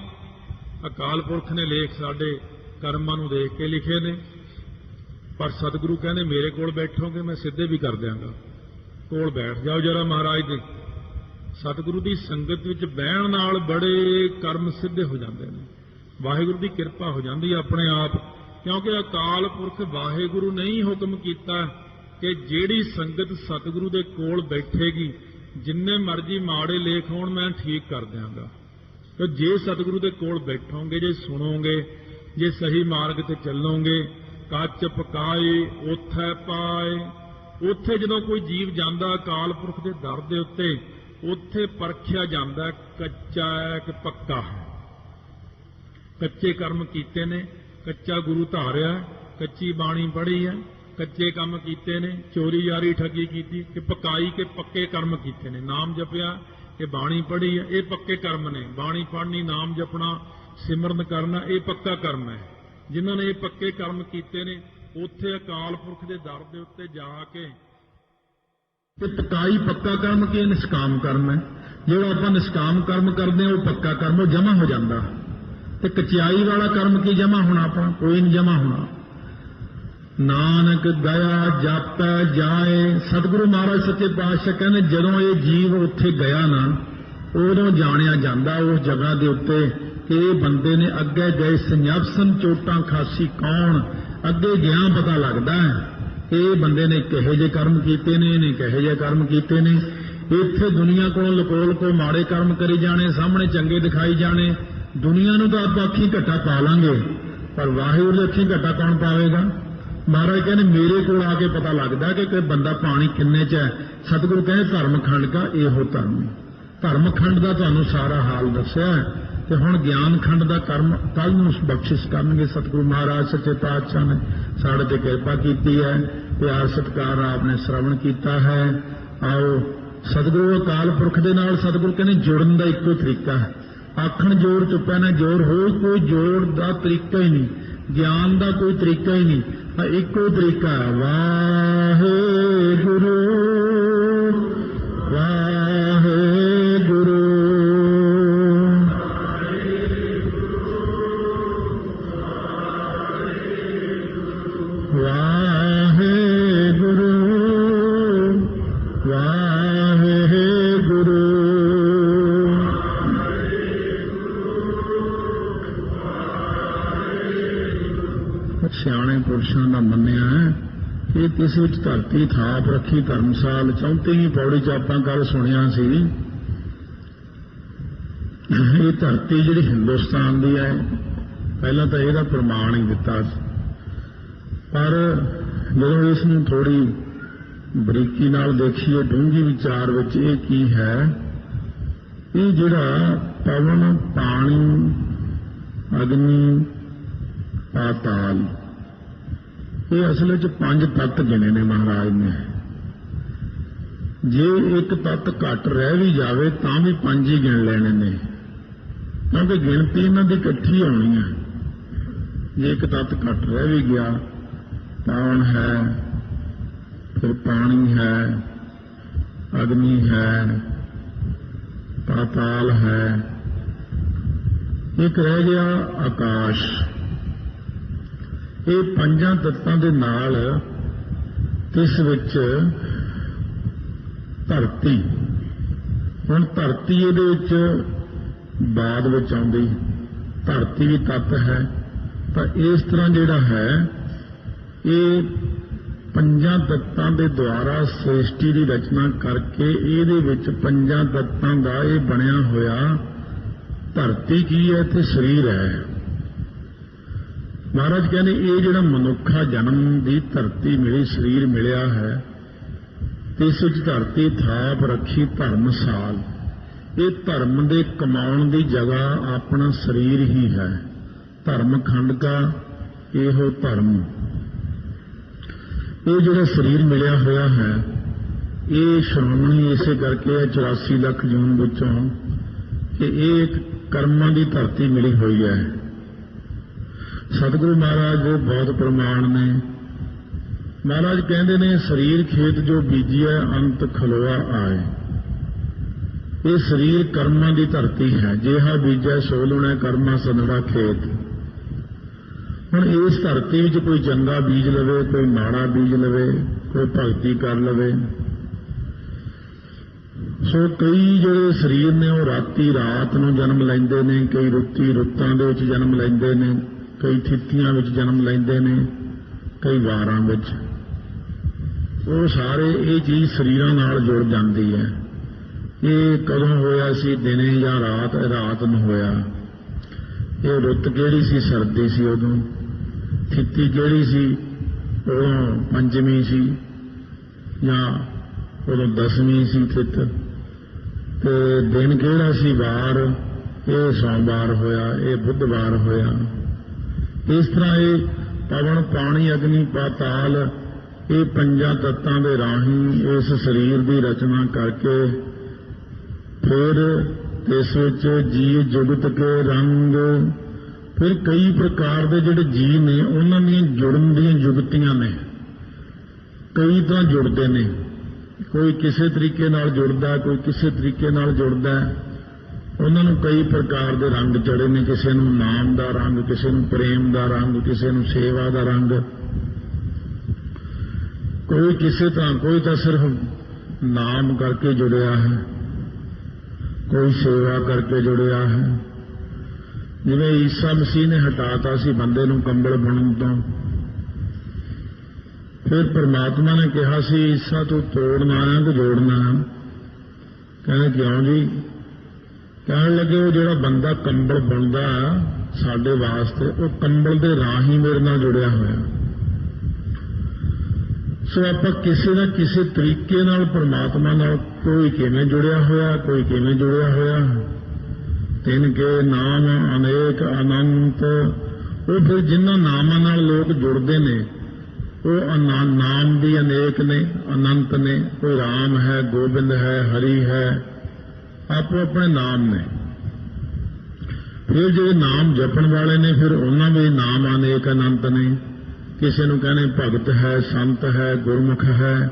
S1: ਅਕਾਲ ਪੁਰਖ ਨੇ ਲੇਖ ਸਾਡੇ ਕਰਮਾਂ ਨੂੰ ਦੇਖ ਕੇ ਲਿਖੇ ਨੇ, ਪਰ ਸਤਿਗੁਰੂ ਕਹਿੰਦੇ ਮੇਰੇ ਕੋਲ ਬੈਠੋਗੇ ਮੈਂ ਸਿੱਧੇ ਵੀ ਕਰ ਦਿਆਂਗਾ। ਕੋਲ ਬੈਠ ਜਾਓ ਜਰਾ ਮਹਾਰਾਜ ਦੇ। ਸਤਿਗੁਰੂ ਦੀ ਸੰਗਤ ਵਿੱਚ ਬਹਿਣ ਨਾਲ ਬੜੇ ਕਰਮ ਸਿੱਧੇ ਹੋ ਜਾਂਦੇ ਨੇ, ਵਾਹਿਗੁਰੂ ਦੀ ਕਿਰਪਾ ਹੋ ਜਾਂਦੀ ਆਪਣੇ ਆਪ। ਕਿਉਂਕਿ ਅਕਾਲ ਪੁਰਖ ਵਾਹਿਗੁਰੂ ਨੇ ਹੀ ਹੁਕਮ ਕੀਤਾ ਕਿ ਜਿਹੜੀ ਸੰਗਤ ਸਤਿਗੁਰੂ ਦੇ ਕੋਲ ਬੈਠੇਗੀ, ਜਿੰਨੇ ਮਰਜ਼ੀ ਮਾੜੇ ਲੇਖ ਹੋਣ ਮੈਂ ਠੀਕ ਕਰ ਦਿਆਂਗਾ। ਤੇ ਜੇ ਸਤਿਗੁਰੂ ਦੇ ਕੋਲ ਬੈਠੋਗੇ, ਜੇ ਸੁਣੋਗੇ, ਜੇ ਸਹੀ ਮਾਰਗ ਤੇ ਚੱਲੋਗੇ, ਕੱਚ ਪਕਾਏ ਉਥੈ ਪਾਏ। ਉੱਥੇ ਜਦੋਂ ਕੋਈ ਜੀਵ ਜਾਂਦਾ ਅਕਾਲ ਪੁਰਖ ਦੇ ਦਰ ਦੇ ਉੱਤੇ, ਉੱਥੇ ਪਰਖਿਆ ਜਾਂਦਾ ਕੱਚਾ ਹੈ ਕਿ ਪੱਕਾ ਹੈ। ਕੱਚੇ ਕਰਮ ਕੀਤੇ ਨੇ, ਕੱਚਾ ਗੁਰੂ ਧਾਰਿਆ, ਕੱਚੀ ਬਾਣੀ ਪੜ੍ਹੀ ਹੈ, ਕੱਚੇ ਕੰਮ ਕੀਤੇ ਨੇ, ਚੋਰੀ ਯਾਰੀ ਠੱਗੀ ਕੀਤੀ, ਕਿ ਪਕਾਈ ਕੇ ਪੱਕੇ ਕਰਮ ਕੀਤੇ ਨੇ। ਨਾਮ ਜਪਿਆ ਕਿ ਬਾਣੀ ਪੜ੍ਹੀ ਹੈ, ਇਹ ਪੱਕੇ ਕਰਮ ਨੇ। ਬਾਣੀ ਪੜ੍ਹਨੀ, ਨਾਮ ਜਪਣਾ, ਸਿਮਰਨ ਕਰਨਾ, ਇਹ ਪੱਕਾ ਕਰਮ ਹੈ। ਜਿਨ੍ਹਾਂ ਨੇ ਇਹ ਪੱਕੇ ਕਰਮ ਕੀਤੇ ਨੇ, ਉੱਥੇ ਅਕਾਲ ਪੁਰਖ ਦੇ ਦਰ ਦੇ ਉੱਤੇ ਜਾ ਕੇ ਤੇ ਪਕਾਈ ਪੱਕਾ ਕਰਮ ਕੀ? ਨਿਸ਼ਕਾਮ ਕਰਮ ਹੈ। ਜਿਹੜਾ ਆਪਾਂ ਨਿਸ਼ਕਾਮ ਕਰਮ ਕਰਦੇ ਹਾਂ ਉਹ ਪੱਕਾ ਕਰਮ, ਉਹ ਜਮਾ ਹੋ ਜਾਂਦਾ। ਤੇ ਕਚਿਆਈ ਵਾਲਾ ਕਰਮ ਕੀ ਜਮਾ ਹੋਣਾ? ਆਪਣਾ ਕੋਈ ਨਹੀਂ ਜਮਾ ਹੋਣਾ। ਨਾਨਕ ਗਿਆ ਜਾਪੈ ਜਾਏ, ਸਤਿਗੁਰੂ ਮਹਾਰਾਜ ਸੱਚੇ ਪਾਤਸ਼ਾਹ ਕਹਿੰਦੇ ਜਦੋਂ ਇਹ ਜੀਵ ਉੱਥੇ ਗਿਆ ਨਾ, ਉਦੋਂ ਜਾਣਿਆ ਜਾਂਦਾ ਉਸ ਜਗ੍ਹਾ ਦੇ ਉੱਤੇ ਇਹ ਬੰਦੇ ਨੇ ਅੱਗੇ ਗਏ ਸੰਜਪਸਨ ਚੋਟਾਂ ਖਾਸੀ ਕੌਣ, ਅੱਗੇ ਗਿਆ ਪਤਾ ਲੱਗਦਾ ਇਹ ਬੰਦੇ ਨੇ ਕਿਹੋ ਜਿਹੇ ਕਰਮ ਕੀਤੇ ਨੇ, ਇਹਨੇ ਕਿਹੋ ਜਿਹੇ ਕਰਮ ਕੀਤੇ ਨੇ। ਇੱਥੇ ਦੁਨੀਆ ਕੋਲੋਂ ਲਕੋਲ ਕੋ ਮਾੜੇ ਕਰਮ ਕਰੀ ਜਾਣੇ, ਸਾਹਮਣੇ ਚੰਗੇ ਦਿਖਾਈ ਜਾਣੇ। ਦੁਨੀਆ ਨੂੰ ਤਾਂ ਆਪਾਂ ਅੱਖੀਂ ਘੱਟਾ ਪਾ ਲਾਂਗੇ, ਪਰ ਵਾਹਿਗੁਰੂ ਦੇ ਅੱਖੀਂ ਘੱਟਾ ਕੌਣ ਪਾਵੇਗਾ। ਮਹਾਰਾਜ ਕਹਿੰਦੇ ਮੇਰੇ ਕੋਲ ਆ ਕੇ ਪਤਾ ਲੱਗਦਾ ਕਿ ਕੋਈ ਬੰਦਾ ਪਾਣੀ ਕਿੰਨੇ 'ਚ ਹੈ। ਸਤਿਗੁਰੂ ਕਹਿੰਦੇ ਧਰਮ ਖੰਡ ਦਾ ਇਹੋ ਧਰਮ, ਧਰਮ ਖੰਡ ਦਾ ਤੁਹਾਨੂੰ ਸਾਰਾ ਹਾਲ ਦੱਸਿਆ ਤੇ ਹੁਣ ਗਿਆਨ ਖੰਡ ਦਾ ਕਰਮ ਕੱਲ ਨੂੰ ਬਖਸ਼ਿਸ਼ ਕਰਨਗੇ। ਸਤਿਗੁਰੂ ਮਹਾਰਾਜ ਸੱਚੇ ਪਾਤਸ਼ਾਹ ਨੇ ਸਾਡੇ ਤੇ ਕਿਰਪਾ ਕੀਤੀ ਹੈ, ਪਿਆਰ ਸਤਿਕਾਰ ਆਪ ਨੇ ਸ਼ਰਵਣ ਕੀਤਾ ਹੈ। ਆਓ ਸਤਿਗੁਰੂ ਅਕਾਲ ਪੁਰਖ ਦੇ ਨਾਲ ਸਤਿਗੁਰੂ ਕਹਿੰਦੇ ਜੁੜਨ ਦਾ ਇੱਕੋ ਤਰੀਕਾ ਹੈ। ਆਖਣ ਜੋੜ ਚੁੱਪਿਆ ਨਾ ਜੋੜ ਹੋਏ, ਕੋਈ ਜੋੜ ਦਾ ਤਰੀਕਾ ਹੀ ਨਹੀਂ, ਗਿਆਨ ਦਾ ਕੋਈ ਤਰੀਕਾ ਹੀ ਨਹੀਂ, ਇੱਕੋ ਤਰੀਕਾ ਹੈ ਵਾਹਿਗੁਰੂ ਵਾਹਿਗੁਰੂ ਸਿਆਣੇ ਪੁਰਸ਼ਾਂ ਦਾ ਮੰਨਿਆ ਕਿ ਇਸ ਵਿੱਚ ਧਰਤੀ ਥਾਪ ਰੱਖੀ ਧਰਮਸਾਲ। 34ਵੀਂ ਪੌੜੀ 'ਚ ਆਪਾਂ ਕੱਲ ਸੁਣਿਆ ਸੀ ਇਹ ਧਰਤੀ ਜਿਹੜੀ ਹਿੰਦੁਸਤਾਨ ਦੀ ਹੈ, ਪਹਿਲਾਂ ਤਾਂ ਇਹਦਾ ਪ੍ਰਮਾਣ ਹੀ ਦਿੱਤਾ ਸੀ, ਪਰ ਜਦੋਂ ਇਸ ਨੂੰ ਥੋੜੀ ਬਰੀਕੀ ਨਾਲ ਦੇਖੀਏ ਡੂੰਘੀ ਵਿਚਾਰ ਵਿੱਚ ਇਹ ਕੀ ਹੈ, ਇਹ ਜਿਹੜਾ ਪਵਨ ਪਾਣੀ ਅਗਨੀ ਪਾਤਾਲ ਇਹ ਅਸਲ ਵਿੱਚ 5 ਤੱਤ ਗਿਣੇ ਨੇ ਮਹਾਰਾਜ ਨੇ। ਜੇ ਇੱਕ ਤੱਤ ਘੱਟ ਰਹਿ ਵੀ ਜਾਵੇ ਤਾਂ ਵੀ 5 ਹੀ ਗਿਣ ਲੈਣੇ ਨੇ, ਕਿਉਂਕਿ ਗਿਣਤੀ ਇਹਨਾਂ ਦੀ ਇਕੱਠੀ ਹੋਣੀ ਹੈ। ਜੇ ਇੱਕ ਤੱਤ ਘੱਟ ਰਹਿ ਵੀ ਗਿਆ, ਪਵਨ ਹੈ, ਫਿਰ ਪਾਣੀ ਹੈ, ਅਗਨੀ ਹੈ, ਪਾਤਾਲ ਹੈ, ਇੱਕ ਰਹਿ ਗਿਆ ਆਕਾਸ਼। ਇਹ 5 ਤੱਤਾਂ ਦੇ ਨਾਲ ਇਸ ਵਿੱਚ ਧਰਤੀ, ਹੁਣ ਧਰਤੀ ਇਹਦੇ ਵਿੱਚ ਬਾਅਦ ਵਿੱਚ ਆਉਂਦੀ, ਧਰਤੀ ਵੀ ਤੱਤ ਹੈ। ਤਾਂ ਇਸ ਤਰ੍ਹਾਂ ਜਿਹੜਾ ਹੈ ਇਹ 5 ਤੱਤਾਂ ਦੇ ਦੁਆਰਾ ਸ੍ਰਿਸ਼ਟੀ ਦੀ ਰਚਨਾ ਕਰਕੇ ਇਹਦੇ ਵਿੱਚ 5 ਤੱਤਾਂ ਦਾ ਇਹ ਬਣਿਆ ਹੋਇਆ ਧਰਤੀ ਕੀ ਹੈ ਤੇ ਸਰੀਰ ਹੈ। ਮਹਾਰਾਜ ਕਹਿੰਦੇ ਇਹ ਜਿਹੜਾ ਮਨੁੱਖਾ ਜਨਮ ਦੀ ਧਰਤੀ ਮਿਲੀ, ਸਰੀਰ ਮਿਲਿਆ ਹੈ, ਤੇ ਇਸ ਵਿੱਚ ਧਰਤੀ ਥਾਪ ਰੱਖੀ ਧਰਮਸਾਲ। ਇਹ ਧਰਮ ਦੇ ਕਮਾਉਣ ਦੀ ਜਗ੍ਹਾ ਆਪਣਾ ਸਰੀਰ ਹੀ ਹੈ। ਧਰਮ ਖੰਡ ਦਾ ਇਹੋ ਧਰਮ, ਇਹ ਜਿਹੜਾ ਸਰੀਰ ਮਿਲਿਆ ਹੋਇਆ ਹੈ ਇਹ ਸ਼੍ਰੋਮਣੀ ਇਸੇ ਕਰਕੇ ਹੈ 84 ਲੱਖ ਜੂਨ ਵਿੱਚੋਂ ਕਿ ਇਹ ਇੱਕ ਕਰਮਾਂ ਦੀ ਧਰਤੀ ਮਿਲੀ ਹੋਈ ਹੈ। ਸਤਿਗੁਰੂ ਮਹਾਰਾਜ ਦੇ ਬਹੁਤ ਪ੍ਰਮਾਣ ਨੇ। ਮਹਾਰਾਜ ਕਹਿੰਦੇ ਨੇ ਸਰੀਰ ਖੇਤ ਜੋ ਬੀਜਿਆ ਅੰਤ ਖਲੋਆ ਆਏ। ਇਹ ਸਰੀਰ ਕਰਮਾਂ ਦੀ ਧਰਤੀ ਹੈ, ਜਿਹਾ ਬੀਜੈ ਸੋ ਲੁਣੈ ਕਰਮਾਂ ਸਦੜਾ ਖੇਤ। ਹੁਣ ਇਸ ਧਰਤੀ ਵਿੱਚ ਕੋਈ ਚੰਗਾ ਬੀਜ ਲਵੇ, ਕੋਈ ਮਾੜਾ ਬੀਜ ਲਵੇ, ਕੋਈ ਭਗਤੀ ਕਰ ਲਵੇ। ਸੋ ਕਈ ਜਿਹੜੇ ਸਰੀਰ ਨੇ ਉਹ ਰਾਤ ਨੂੰ ਜਨਮ ਲੈਂਦੇ ਨੇ, ਕਈ ਰੁੱਤਾਂ ਦੇ ਵਿੱਚ ਜਨਮ ਲੈਂਦੇ ਨੇ, ਕਈ ਥਿੱਤੀਆਂ ਵਿੱਚ ਜਨਮ ਲੈਂਦੇ ਨੇ, ਕਈ ਵਾਰਾਂ ਵਿੱਚ। ਉਹ ਸਾਰੇ ਇਹ ਚੀਜ਼ ਸਰੀਰਾਂ ਨਾਲ ਜੁੜ ਜਾਂਦੀ ਹੈ। ਇਹ ਕਦੋਂ ਹੋਇਆ ਸੀ, ਦਿਨੇ ਜਾਂ ਰਾਤ ਨੂੰ ਹੋਇਆ। ਇਹ ਰੁੱਤ ਕਿਹੜੀ ਸੀ, ਸਰਦੀ ਸੀ ਉਦੋਂ। ਥਿੱਤੀ ਕਿਹੜੀ ਸੀ, ਉਦੋਂ ਪੰਜਵੀਂ ਸੀ ਜਾਂ ਉਦੋਂ 10ਵੀਂ ਸੀ ਥਿੱਤ। ਤੇ ਦਿਨ ਕਿਹੜਾ ਸੀ, ਵਾਰ, ਇਹ ਸੋਮਵਾਰ ਹੋਇਆ, ਇਹ ਬੁੱਧਵਾਰ ਹੋਇਆ। ਇਸ ਤਰ੍ਹਾਂ ਇਹ ਪਵਨ ਪਾਣੀ ਅਗਨੀ ਪਾਤਾਲ ਇਹ 5 ਤੱਤਾਂ ਦੇ ਰਾਹੀਂ ਇਸ ਸਰੀਰ ਦੀ ਰਚਨਾ ਕਰਕੇ ਫਿਰ ਇਸ ਵਿੱਚ ਜੀਵ ਜੁਗਤ ਕੇ ਰੰਗ, ਫਿਰ ਕਈ ਪ੍ਰਕਾਰ ਦੇ ਜਿਹੜੇ ਜੀਵ ਨੇ ਉਹਨਾਂ ਦੀਆਂ ਜੁੜਨ ਦੀਆਂ ਜੁਗਤੀਆਂ ਨੇ। ਕਈ ਤਾਂ ਜੁੜਦੇ ਨੇ, ਕੋਈ ਕਿਸੇ ਤਰੀਕੇ ਨਾਲ ਜੁੜਦਾ, ਕੋਈ ਕਿਸੇ ਤਰੀਕੇ ਨਾਲ ਜੁੜਦਾ। ਉਹਨਾਂ ਨੂੰ ਕਈ ਪ੍ਰਕਾਰ ਦੇ ਰੰਗ ਚੜੇ ਨੇ, ਕਿਸੇ ਨੂੰ ਨਾਮ ਦਾ ਰੰਗ, ਕਿਸੇ ਨੂੰ ਪ੍ਰੇਮ ਦਾ ਰੰਗ, ਕਿਸੇ ਨੂੰ ਸੇਵਾ ਦਾ ਰੰਗ, ਕੋਈ ਕਿਸੇ ਤਰ੍ਹਾਂ, ਕੋਈ ਤਾਂ ਸਿਰਫ ਨਾਮ ਕਰਕੇ ਜੁੜਿਆ ਹੈ, ਕੋਈ ਸੇਵਾ ਕਰਕੇ ਜੁੜਿਆ ਹੈ। ਜਿਵੇਂ ਈਸਾ ਮਸੀਹ ਨੇ ਹਟਾਤਾ ਸੀ ਬੰਦੇ ਨੂੰ ਕੰਬਲ ਬੁਣਨ ਤੋਂ, ਫਿਰ ਪਰਮਾਤਮਾ ਨੇ ਕਿਹਾ ਸੀ ਈਸਾ ਤੂੰ ਤੋੜਨਾ ਹੈ ਕਿ ਜੋੜਨਾ ਹੈ? ਕਹਿੰਦੇ ਕਿਉਂ ਜੀ? ਕਹਿਣ ਲੱਗੇ ਉਹ ਜਿਹੜਾ ਬੰਦਾ ਕੰਬਲ ਬੁਣਦਾ ਸਾਡੇ ਵਾਸਤੇ, ਉਹ ਕੰਬਲ ਦੇ ਰਾਹੀਂ ਮੇਰੇ ਨਾਲ ਜੁੜਿਆ ਹੋਇਆ। ਸੋ ਆਪਾਂ ਕਿਸੇ ਨਾ ਕਿਸੇ ਤਰੀਕੇ ਨਾਲ ਪਰਮਾਤਮਾ ਨਾਲ ਕੋਈ ਕਿਵੇਂ ਜੁੜਿਆ ਹੋਇਆ, ਕੋਈ ਕਿਵੇਂ ਜੁੜਿਆ ਹੋਇਆ। ਤਿੰਨ ਕੇ ਨਾਮ ਅਨੇਕ ਅਨੰਤ। ਉਹ ਫਿਰ ਜਿਨ੍ਹਾਂ ਨਾਮਾਂ ਨਾਲ ਲੋਕ ਜੁੜਦੇ ਨੇ ਉਹ ਨਾਮ ਵੀ ਅਨੇਕ ਨੇ, ਅਨੰਤ ਨੇ। ਕੋਈ ਰਾਮ ਹੈ, ਗੋਬਿੰਦ ਹੈ, ਹਰੀ ਹੈ, ਆਪੋ ਆਪਣੇ ਨਾਮ ਨੇ। ਫਿਰ ਜਿਹੜੇ ਨਾਮ ਜਪਣ ਵਾਲੇ ਨੇ ਫਿਰ ਉਹਨਾਂ ਦੇ ਨਾਮ ਅਨੇਕ ਅਨੰਤ ਨੇ। ਕਿਸੇ ਨੂੰ ਕਹਿੰਦੇ ਭਗਤ ਹੈ, ਸੰਤ ਹੈ, ਗੁਰਮੁਖ ਹੈ,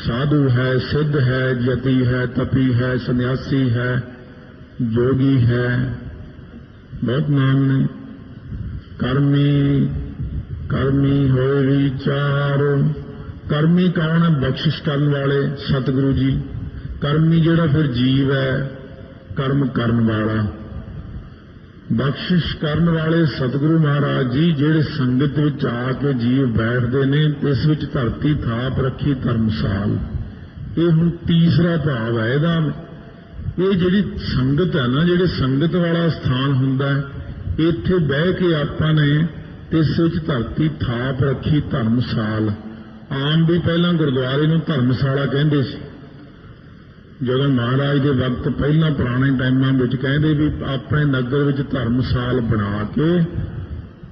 S1: ਸਾਧੂ ਹੈ, ਸਿੱਧ ਹੈ, ਜਤੀ ਹੈ, ਤਪੀ ਹੈ, ਸੰਨਿਆਸੀ ਹੈ, ਜੋਗੀ ਹੈ, ਬਹੁਤ ਨਾਮ ਨੇ। ਕਰਮੀ, ਕਰਮੀ ਹੋਏ ਵਿਚਾਰ। ਕਰਮੀ ਕੌਣ ਹੈ? ਬਖਸ਼ਿਸ਼ ਕਰਨ ਵਾਲੇ ਸਤਿਗੁਰੂ ਜੀ। ਕਰਮੀ ਜਿਹੜਾ ਫਿਰ ਜੀਵ ਹੈ, ਕਰਮ ਕਰਨ ਵਾਲਾ। ਬਖਸ਼ਿਸ਼ ਕਰਨ ਵਾਲੇ ਸਤਿਗੁਰੂ ਮਹਾਰਾਜ ਜੀ ਜਿਹੜੇ ਸੰਗਤ ਵਿੱਚ ਆ ਕੇ ਜੀਵ ਬੈਠਦੇ ਨੇ, ਇਸ ਵਿੱਚ ਧਰਤੀ ਥਾਪ ਰੱਖੀ ਧਰਮਸਾਲ। ਇਹ ਹੁਣ ਤੀਸਰਾ ਭਾਵ ਹੈ ਇਹਦਾ। ਇਹ ਜਿਹੜੀ ਸੰਗਤ ਹੈ ਨਾ, ਜਿਹੜੇ ਸੰਗਤ ਵਾਲਾ ਸਥਾਨ ਹੁੰਦਾ ਹੈ, ਇੱਥੇ ਬਹਿ ਕੇ ਆਪਾਂ ਨੇ ਇਸ ਵਿੱਚ ਧਰਤੀ ਥਾਪ ਰੱਖੀ ਧਰਮਸਾਲ। ਆਮ ਵੀ ਪਹਿਲਾਂ ਗੁਰਦੁਆਰੇ ਨੂੰ ਧਰਮਸ਼ਾਲਾ ਕਹਿੰਦੇ ਸੀ। ਜਦੋਂ ਮਹਾਰਾਜ ਦੇ ਵਕਤ ਪਹਿਲਾਂ ਪੁਰਾਣੇ ਟਾਈਮਾਂ ਵਿੱਚ ਕਹਿੰਦੇ ਵੀ ਆਪਣੇ ਨਗਰ ਵਿੱਚ ਧਰਮਸਾਲ ਬਣਾ ਕੇ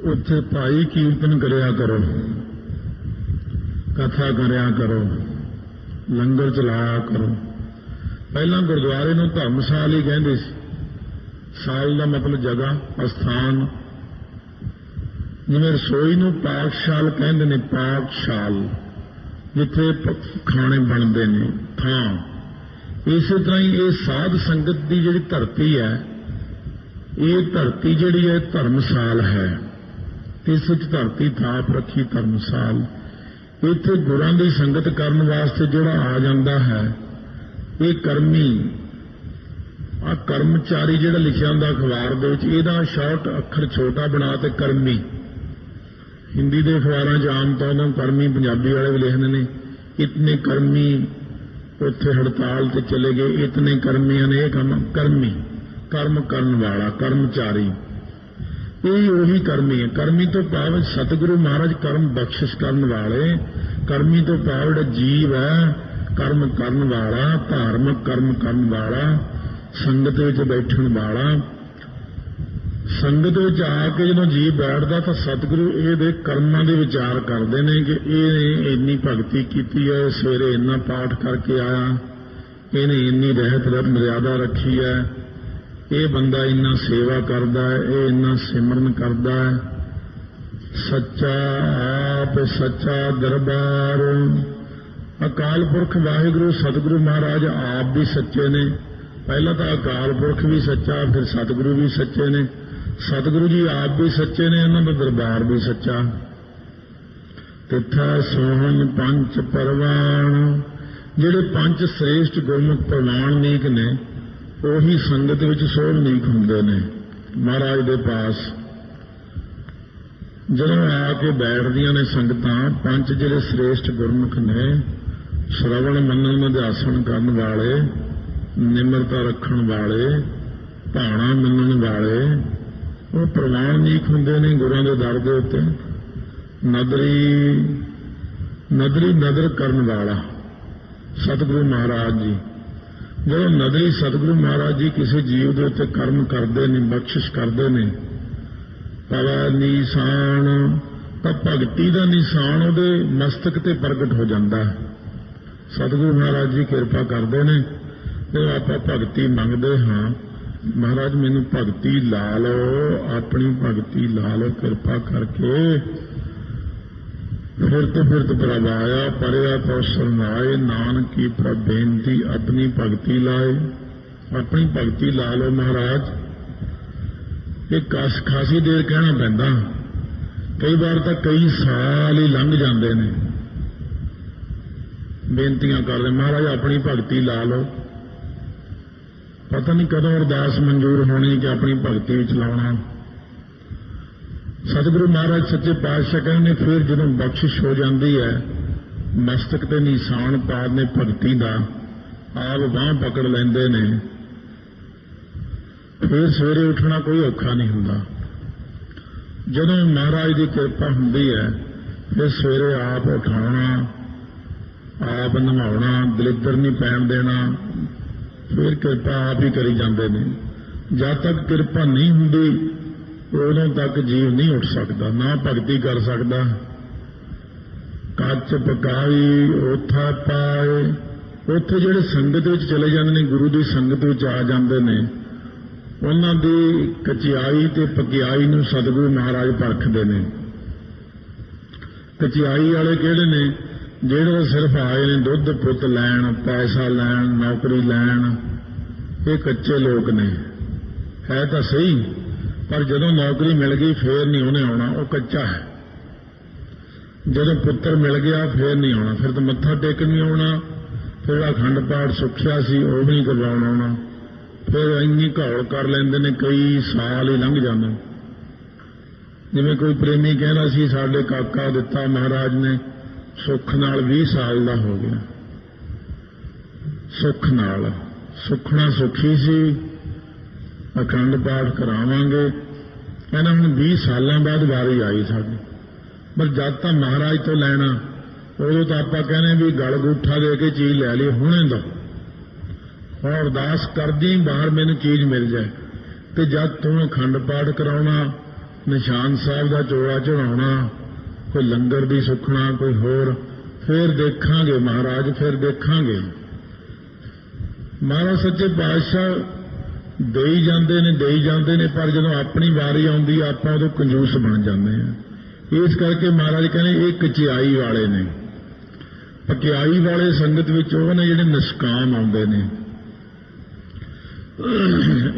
S1: ਉੱਥੇ ਭਾਈ ਕੀਰਤਨ ਕਰਿਆ ਕਰੋ, ਕਥਾ ਕਰਿਆ ਕਰੋ, ਲੰਗਰ ਚਲਾਇਆ ਕਰੋ। ਪਹਿਲਾਂ ਗੁਰਦੁਆਰੇ ਨੂੰ ਧਰਮਸਾਲ ਹੀ ਕਹਿੰਦੇ ਸੀ। ਸਾਲ ਦਾ ਮਤਲਬ ਜਗ੍ਹਾ, ਅਸਥਾਨ। ਜਿਵੇਂ ਰਸੋਈ ਨੂੰ ਪਾਕਸ਼ਾਲ ਕਹਿੰਦੇ ਨੇ, ਪਾਕਸ਼ਾਲ ਜਿੱਥੇ ਖਾਣੇ ਬਣਦੇ ਨੇ, ਥਾਂ। ਇਸੇ ਤਰ੍ਹਾਂ ਹੀ ਇਹ ਸਾਧ ਸੰਗਤ ਦੀ ਜਿਹੜੀ ਧਰਤੀ ਹੈ, ਇਹ ਧਰਤੀ ਜਿਹੜੀ ਹੈ ਧਰਮਸਾਲ ਹੈ। ਇਸ ਵਿੱਚ ਧਰਤੀ ਥਾਪ ਰੱਖੀ ਧਰਮਸਾਲ। ਇੱਥੇ ਗੁਰਾਂ ਦੀ ਸੰਗਤ ਕਰਨ ਵਾਸਤੇ ਜਿਹੜਾ ਆ ਜਾਂਦਾ ਹੈ ਇਹ ਕਰਮੀ। ਆ ਕਰਮਚਾਰੀ ਜਿਹੜਾ ਲਿਖਿਆ ਹੁੰਦਾ ਅਖਬਾਰ ਦੇ ਵਿੱਚ, ਇਹਦਾ ਸ਼ਾਰਟ ਅੱਖਰ ਛੋਟਾ ਬਣਾ ਤੇ ਕਰਮੀ। ਹਿੰਦੀ ਦੇ ਅਖਬਾਰਾਂ 'ਚ ਆਮ ਤੌਰ ਨਾਲ ਕਰਮੀ, ਪੰਜਾਬੀ ਵਾਲੇ ਵੀ ਲਿਖਦੇ ਨੇ ਇਤਨੇ ਕਰਮੀ ਉੱਥੇ ਹੜਤਾਲ ਤੇ ਚਲੇ ਗਏ, ਇਤਨੇ ਕਰਮੀਆਂ ਨੇ ਇਹ ਕੰਮ। ਕਰਮੀ ਕਰਮ ਕਰਨ ਵਾਲਾ, ਕਰਮਚਾਰੀ, ਇਹ ਉਹੀ ਕਰਮੀ ਹੈ। ਕਰਮੀ ਤੋਂ ਭਾਵ ਸਤਿਗੁਰੂ ਮਹਾਰਾਜ ਕਰਮ ਬਖਸ਼ਿਸ਼ ਕਰਨ ਵਾਲੇ। ਕਰਮੀ ਤੋਂ ਭਾਵ ਜਿਹੜਾ ਜੀਵ ਹੈ ਕਰਮ ਕਰਨ ਵਾਲਾ, ਧਾਰਮਿਕ ਕਰਮ ਕਰਨ ਵਾਲਾ, ਸੰਗਤ ਵਿੱਚ ਬੈਠਣ ਵਾਲਾ। ਸੰਗਤ ਵਿੱਚ ਆ ਕੇ ਜਦੋਂ ਜੀਵ ਬੈਠਦਾ ਤਾਂ ਸਤਿਗੁਰੂ ਇਹਦੇ ਕਰਮਾਂ ਦੇ ਵਿਚਾਰ ਕਰਦੇ ਨੇ ਕਿ ਇਹਨੇ ਇੰਨੀ ਭਗਤੀ ਕੀਤੀ ਹੈ, ਸਵੇਰੇ ਇੰਨਾ ਪਾਠ ਕਰਕੇ ਆਇਆ, ਇਹਨੇ ਇੰਨੀ ਰਹਿਤ ਮਰਿਆਦਾ ਰੱਖੀ ਹੈ, ਇਹ ਬੰਦਾ ਇੰਨਾ ਸੇਵਾ ਕਰਦਾ ਹੈ, ਇਹ ਇੰਨਾ ਸਿਮਰਨ ਕਰਦਾ ਹੈ। ਸੱਚਾ ਆਪ ਸੱਚਾ ਦਰਬਾਰ। ਅਕਾਲ ਪੁਰਖ ਵਾਹਿਗੁਰੂ ਸਤਿਗੁਰੂ ਮਹਾਰਾਜ ਆਪ ਵੀ ਸੱਚੇ ਨੇ। ਪਹਿਲਾਂ ਤਾਂ ਅਕਾਲ ਪੁਰਖ ਵੀ ਸੱਚਾ, ਫਿਰ ਸਤਿਗੁਰੂ ਵੀ ਸੱਚੇ ਨੇ। ਸਤਿਗੁਰੂ ਜੀ ਆਪ ਵੀ ਸੱਚੇ ਨੇ, ਇਹਨਾਂ ਦਾ ਦਰਬਾਰ ਵੀ ਸੱਚਾ। ਤਿੱਥਾ ਸੋਹਣ ਪੰਜ ਪਰਵਾਨ। ਜਿਹੜੇ ਪੰਜ ਸ੍ਰੇਸ਼ਟ ਗੁਰਮੁਖ ਪ੍ਰਵਾਨਿਕ ਨੇ ਉਹੀ ਸੰਗਤ ਵਿੱਚ ਸੋਹਣੀਕ ਹੁੰਦੇ ਨੇ ਮਹਾਰਾਜ ਦੇ ਪਾਸ। ਜਦੋਂ ਆ ਕੇ ਬੈਠਦੀਆਂ ਨੇ ਸੰਗਤਾਂ, ਪੰਜ ਜਿਹੜੇ ਸ੍ਰੇਸ਼ਟ ਗੁਰਮੁਖ ਨੇ, ਸ਼ਰਵਣ ਮੰਨਣ ਨਿਧਿਆਸਣ ਕਰਨ ਵਾਲੇ, ਨਿਮਰਤਾ ਰੱਖਣ ਵਾਲੇ, ਭਾਣਾ ਮੰਨਣ ਵਾਲੇ, ਉਹ ਪ੍ਰਵਾਨਿਕ ਹੁੰਦੇ ਨੇ ਗੁਰਾਂ ਦੇ ਦਰ ਦੇ ਉੱਤੇ। ਨਦਰੀ ਨਦਰ ਕਰਨ ਵਾਲਾ ਸਤਿਗੁਰੂ ਮਹਾਰਾਜ ਜੀ। ਜਦੋਂ ਨਦਰੀ ਸਤਿਗੁਰੂ ਮਹਾਰਾਜ ਜੀ ਕਿਸੇ ਜੀਵ ਦੇ ਉੱਤੇ ਕਰਮ ਕਰਦੇ ਨੇ, ਬਖਸ਼ਿਸ਼ ਕਰਦੇ ਨੇ, ਪਵਾ ਨਿਸ਼ਾਨ, ਤਾਂ ਭਗਤੀ ਦਾ ਨਿਸ਼ਾਨ ਉਹਦੇ ਮਸਤਕ ਤੇ ਪ੍ਰਗਟ ਹੋ ਜਾਂਦਾ ਹੈ। ਸਤਿਗੁਰੂ ਮਹਾਰਾਜ ਜੀ ਕਿਰਪਾ ਕਰਦੇ ਨੇ। ਜਦੋਂ ਆਪਾਂ ਭਗਤੀ ਮੰਗਦੇ ਹਾਂ, ਮਹਾਰਾਜ ਮੈਨੂੰ ਭਗਤੀ ਲਾ ਲਓ, ਆਪਣੀ ਭਗਤੀ ਲਾ ਲਓ ਕਿਰਪਾ ਕਰਕੇ। ਫਿਰਤ ਪ੍ਰਭ ਆਇਆ, ਪਰਿਆ ਤੋ ਸਰਨਾਏ, ਨਾਨਕੀ ਪ੍ਰਭ ਬੇਨਤੀ ਆਪਣੀ ਭਗਤੀ ਲਾਏ। ਆਪਣੀ ਭਗਤੀ ਲਾ ਲਓ ਮਹਾਰਾਜ। ਇਹ ਖਾਸੀ ਦੇਰ ਕਹਿਣਾ ਪੈਂਦਾ। ਕਈ ਵਾਰ ਤਾਂ ਕਈ ਸਾਲ ਹੀ ਲੰਘ ਜਾਂਦੇ ਨੇ ਬੇਨਤੀਆਂ ਕਰਦੇ, ਮਹਾਰਾਜ ਆਪਣੀ ਭਗਤੀ ਲਾ ਲਓ। ਪਤਾ ਨਹੀਂ ਕਦੋਂ ਅਰਦਾਸ ਮਨਜ਼ੂਰ ਹੋਣੀ ਕਿ ਆਪਣੀ ਭਗਤੀ ਵਿੱਚ ਲਾਉਣਾ। सतगुरु महाराज सच्चे पातशाह कहने फिर जो बख्शिश हो जाती है मस्तक ते निशान पा ने भगती का आप बांह पकड़ लेंदे ने फिर सवेरे उठना कोई औखा नहीं हुंदा। जदों महाराज की कृपा हुंदी है फिर सवेरे आप उठाना आप नहाउणा दलिद्र नहीं पैण देना फिर कृपा आप ही करी जाते हैं। जब तक कृपा नहीं हुंदी उदों तक जीव नहीं उठ सकता ना भगती कर सकता। कच पकाई ओथा पाए उत्थे जिहड़े संगत विच चले जाते हैं गुरु की संगत विच आ जाते हैं उन्हां दी कचियाई ते पकियाई नूं सतगुरु महाराज परखदे ने। कचियाई वाले किहड़े ने जिहड़े सिर्फ आए ने दुध पुत लैण पैसा लैण नौकरी लैण ये कच्चे लोग ने है तो सही पर जदों नौकरी मिल गई फिर नहीं उन्हें आना वो कच्चा है। जदों पुत्र मिल गया फिर नहीं आना फिर तो मत्था टेकन नहीं आना फिर अखंड पाठ सुखिया सी वो भी नहीं करवाउण आना फिर इन्नी घौल कर लेंदे ने कई साल ही लंघ जाते। जिवें कोई प्रेमी कहना सी साडे काका दिता महाराज ने सुख नाल 20 साल का हो गया। सुख नाल सुखना सुखी सी अखंड पाठ करावांगे कहना हुण 20 साल बाद वारी आई साडी पर जद तक महाराज तो लैना उदों तो आपां कहने भी गल गूठा दे के चीज़ लै ली हुणे दो और अरदास करदी बाहर मैनूं चीज़ मिल जाए तो जब तू अखंड पाठ कराउणा निशान साहब का चोड़ा चढ़ाउणा कोई लंगर दी सुखना कोई होर फिर देखांगे महाराज फिर देखांगे। महाराज सच्चे पातशाह देई जाते ने पर जदों अपनी वारी आउंदी आपां उदों कंजूस बन जाते हैं। इस करके महाराज कहने ये कचियाई वाले ने पकियाई वाले संगत विच ओह ने जिहड़े निष्काम आउंदे ने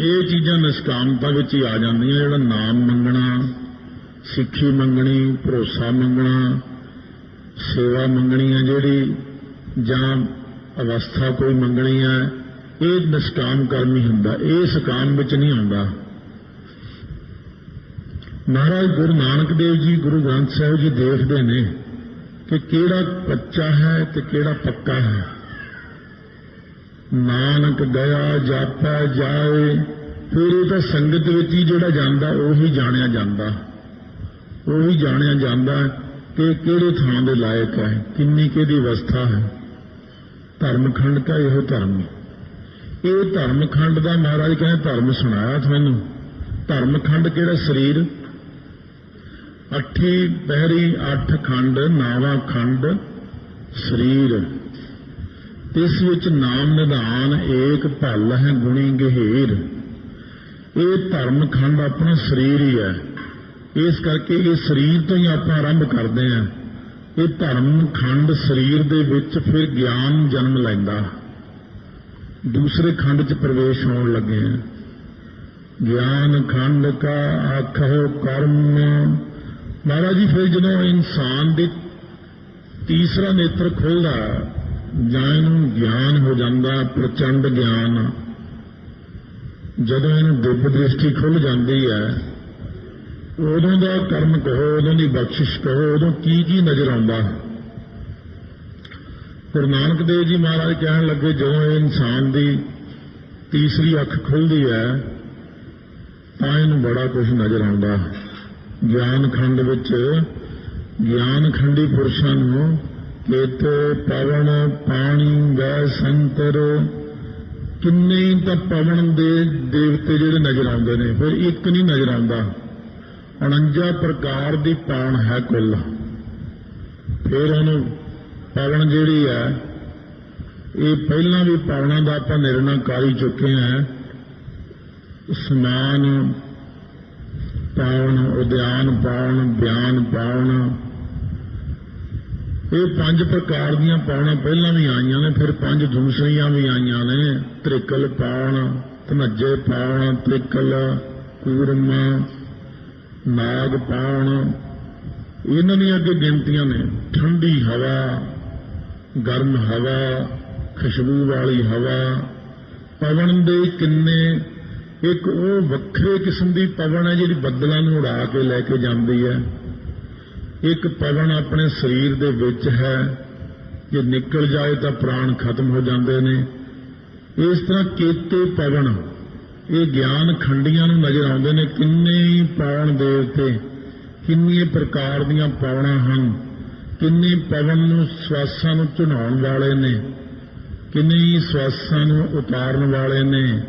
S1: ये चीज़ां निष्कामता विच ही आ जांदियां। जिहड़ा नाम मंगना सिੱਖੀ मंगनी भरोसा मंगना सेवा मंगनी है जिहड़ी जां अवस्था कोई मंगनी है ये निष्काम कर्म ही हुंदा ये सकाम विच नहीं आउंदा। महाराज गुरु नानक देव जी गुरु ग्रंथ साहिब जी देखते हैं कि किहड़ा कच्चा है तो किहड़ा पक्का है। नानक गया जापा जाए फिर ये तो संगत विच ही जिहड़ा जांदा उही जाणिया जांदा उही जाणिया जांदा कि किहड़े थां दे लायक है किन्नी किहदी अवस्था है। धर्मखंड का यह धर्म ये धर्मखंड का महाराज कहने धर्म सुनाया थानू। धर्मखंड किहड़ा शरीर अठी पहरी 8 खंड नावा खंड शरीर इस विच नाम निधान एक भल है गुणी गहीर। ये धर्मखंड अपना शरीर ही है इस करके ये शरीर तो ही आप आरंभ करते हैं। ये धर्मखंड शरीर दे विच फिर ज्ञान जन्म लैंदा दूसरे खंड च प्रवेश होने लगे हैं। ज्ञान खंड का आखो कर्म महाराज जी फिर जो इंसान दी तीसरा नेत्र खुलदा जां इहनूं ज्ञान हो जाता प्रचंड ज्ञान जदों इहनूं दिव्य दृष्टि खुल जाती है उदों का कर्म कहो उदों की बख्शिश कहो उदों की नजर आउंदा। गुरु नानक देव जी महाराज कहन लगे जो इंसान की तीसरी अख खुलती है तो इहनूं बड़ा कुछ नजर आउंदा। ज्ञान खंड विच ज्ञान खंडी पुरुषां नूं केते पवन पानी वै संतर किन्ने तां पवन दे देवते जिहड़े नजर आउंदे ने फिर एक नहीं नजर आउंदा 49 प्रकार की पाण है कुल। फिर उन्होंने पावन जिहड़ी है ये पहला भी पावना का आप निर्णय कर ही चुके हैं। स्नान पावन उद्यान पावन बयान पावन ये 5 प्रकार दी पावना पहला भी आईयां ने फिर 5 दूसरियां भी आईयां ने। त्रिकल पावन धनज्जे पावन त्रिकल कूरमा नाग पावन इन्हां दी अगे गिनतियां ने। ठंडी हवा गर्म हवा खुशबू वाली हवा पवन दे किन्ने ਇੱਕ ਉਹ ਵੱਖਰੇ ਕਿਸਮ ਦੀ ਪਵਨ ਹੈ ਜਿਹੜੀ ਬੱਦਲਾਂ ਨੂੰ ਉਡਾ ਕੇ ਲੈ ਕੇ ਜਾਂਦੀ ਹੈ। ਇੱਕ ਪਵਨ ਆਪਣੇ ਸਰੀਰ ਦੇ ਵਿੱਚ ਹੈ, ਜੇ ਨਿਕਲ ਜਾਏ ਤਾਂ ਪ੍ਰਾਣ ਖਤਮ ਹੋ ਜਾਂਦੇ ਨੇ। ਇਸ ਤਰ੍ਹਾਂ ਕੇਤੇ ਪਵਨ ਇਹ ਗਿਆਨ ਖੰਡੀਆਂ ਨੂੰ ਨਜ਼ਰ ਆਉਂਦੇ ਨੇ। ਕਿੰਨੇ ਹੀ ਪਵਨ ਦੇਵਤੇ, ਕਿੰਨੀਆਂ ਪ੍ਰਕਾਰ ਦੀਆਂ ਪਵਨਾਂ ਹਨ, ਕਿੰਨੇ ਪਵਨ ਨੂੰ ਸਵਾਸਾਂ ਨੂੰ ਝੁਨਾਉਣ ਵਾਲੇ ਨੇ, ਕਿੰਨੇ ਹੀ ਸਵਾਸਾਂ ਨੂੰ ਉਤਾਰਨ ਵਾਲੇ ਨੇ।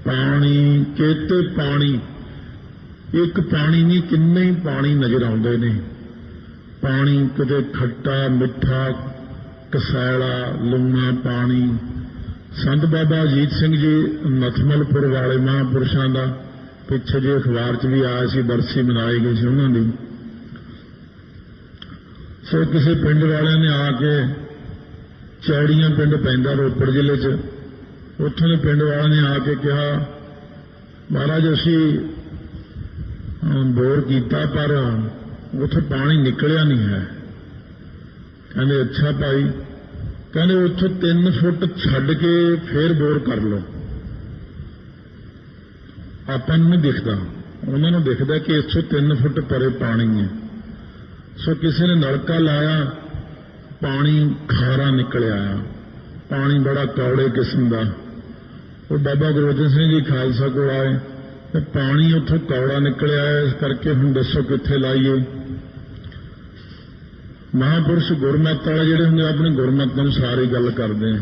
S1: ਪਾਣੀ, ਕੇਤੇ ਪਾਣੀ, ਇੱਕ ਪਾਣੀ ਨਹੀਂ ਕਿੰਨੇ ਹੀ ਪਾਣੀ ਨਜ਼ਰ ਆਉਂਦੇ ਨੇ। ਪਾਣੀ ਕਦੇ ਖੱਟਾ, ਮਿੱਠਾ, ਕਸੈਲਾ, ਲੂਣਾ ਪਾਣੀ। ਸੰਤ ਬਾਬਾ ਅਜੀਤ ਸਿੰਘ ਜੀ ਨਥਮਲਪੁਰ ਵਾਲੇ ਮਹਾਂਪੁਰਸ਼ਾਂ ਦਾ ਪਿੱਛੇ ਜੇ ਅਖਬਾਰ 'ਚ ਵੀ ਆਇਆ ਸੀ, ਬਰਸੀ ਮਨਾਈ ਗਈ ਸੀ ਉਹਨਾਂ ਦੀ। ਸੋ ਕਿਸੇ ਪਿੰਡ ਵਾਲਿਆਂ ਨੇ ਆ ਕੇ, ਚੌੜੀਆਂ ਪਿੰਡ ਪੈਂਦਾ ਰੋਪੜ ਜ਼ਿਲ੍ਹੇ 'ਚ, ਉੱਥੋਂ ਦੇ ਪਿੰਡ ਵਾਲਿਆਂ ਨੇ ਆ ਕੇ ਕਿਹਾ, ਮਹਾਰਾਜ ਅਸੀਂ ਬੋਰ ਕੀਤਾ ਪਰ ਉੱਥੇ ਪਾਣੀ ਨਿਕਲਿਆ ਨਹੀਂ ਹੈ। ਕਹਿੰਦੇ ਅੱਛਾ ਭਾਈ, ਕਹਿੰਦੇ ਉੱਥੋਂ 3 ਫੁੱਟ ਛੱਡ ਕੇ ਫੇਰ ਬੋਰ ਕਰ ਲਓ। ਆਪਾਂ ਨੂੰ ਨਹੀਂ ਦਿਖਦਾ, ਉਹਨਾਂ ਨੂੰ ਦਿਖਦਾ ਕਿ ਇੱਥੋਂ 3 ਫੁੱਟ ਪਰੇ ਪਾਣੀ ਹੈ। ਸੋ ਕਿਸੇ ਨੇ ਨਲਕਾ ਲਾਇਆ, ਪਾਣੀ ਖਾਰਾ ਨਿਕਲ ਆਇਆ, ਪਾਣੀ ਬੜਾ ਕੌੜੇ ਕਿਸਮ ਦਾ। ਉਹ ਬਾਬਾ ਗੁਰਬਚਨ ਸਿੰਘ ਜੀ ਖਾਲਸਾ ਕੋਲ ਆਏ ਤੇ ਪਾਣੀ ਉੱਥੋਂ ਕੌੜਾ ਨਿਕਲਿਆ, ਇਸ ਕਰਕੇ ਹੁਣ ਦੱਸੋ ਕਿੱਥੇ ਲਾਈਏ। ਮਹਾਂਪੁਰਸ਼ ਗੁਰਮਤਿ ਵਾਲੇ ਜਿਹੜੇ ਹੁੰਦੇ ਆਪਣੀ ਗੁਰਮਤਿ ਨੂੰ ਸਾਰੀ ਗੱਲ ਕਰਦੇ ਆ।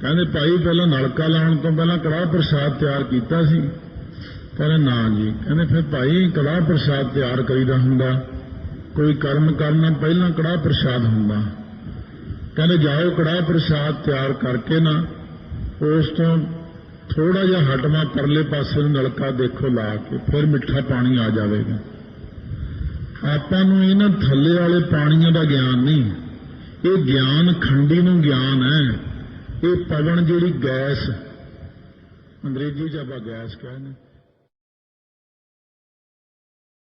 S1: ਕਹਿੰਦੇ ਭਾਈ ਪਹਿਲਾਂ ਨਲਕਾ ਲਾਉਣ ਤੋਂ ਪਹਿਲਾਂ ਕੜਾਹ ਪ੍ਰਸ਼ਾਦ ਤਿਆਰ ਕੀਤਾ ਸੀ? ਕਹਿੰਦੇ ਨਾ ਜੀ। ਕਹਿੰਦੇ ਫਿਰ ਭਾਈ ਕੜਾਹ ਪ੍ਰਸ਼ਾਦ ਤਿਆਰ ਕਰੀਦਾ ਹੁੰਦਾ, ਕੋਈ ਕਰਮ ਕਰਨਾ ਪਹਿਲਾਂ ਕੜਾਹ ਪ੍ਰਸ਼ਾਦ ਹੁੰਦਾ। ਕਹਿੰਦੇ ਜਾਓ ਕੜਾਹ ਪ੍ਰਸ਼ਾਦ ਤਿਆਰ ਕਰਕੇ ਨਾ ਉਸ ਤੋਂ ਥੋੜਾ ਜਿਹਾ ਹਟਵਾ ਪਰਲੇ ਪਾਸੇ ਨੂੰ ਨਲਕਾ ਦੇਖੋ ਲਾ ਕੇ, ਫਿਰ ਮਿੱਠਾ ਪਾਣੀ ਆ ਜਾਵੇਗਾ। ਆਪਾਂ ਨੂੰ ਇਹਨਾਂ ਥੱਲੇ ਵਾਲੇ ਪਾਣੀਆਂ ਦਾ ਗਿਆਨ ਨਹੀਂ, ਇਹ ਗਿਆਨ ਖੰਡੀ ਨੂੰ ਗਿਆਨ ਹੈ। ਇਹ ਪਵਨ ਜਿਹੜੀ ਗੈਸ, ਅੰਗਰੇਜ਼ੀ 'ਚ ਆਪਾਂ ਗੈਸ ਕਹਿੰਦੇ,